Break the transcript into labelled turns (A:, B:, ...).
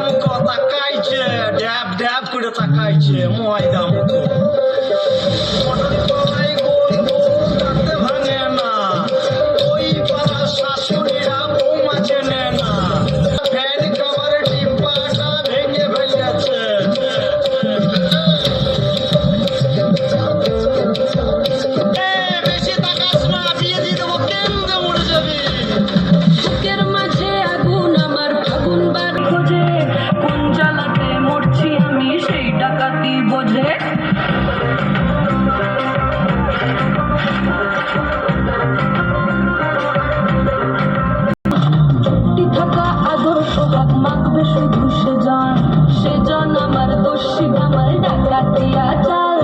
A: মুখো তাকাইছে, ড্যাব ড্যাব করে তাকাইছে ময়দা মুখো। মটর কলাই গোল গোল তাতে ভাঙে না, ওই পাড়ার শাশুড়িরা বৌমা চেনে না। ফ্যান কভার ডিব্বাটা ভেঙে ফেলেছে। বেশি তাকাস না, বিয়ে দিয়ে দেবো, কেন্দ্রে মরে যাবি।
B: বুকের মাঝে আগুন আমার ফাগুন বার খোঁজে, কোন জ্বালাতে মরছি আমি সেই ডাকাতি বোঝে। চুক্তি থাকা আদর্শ হাত মাখবে শুধু সেজন, সেজন আমার দস্যি আমার ডাকাতিয়া চাল।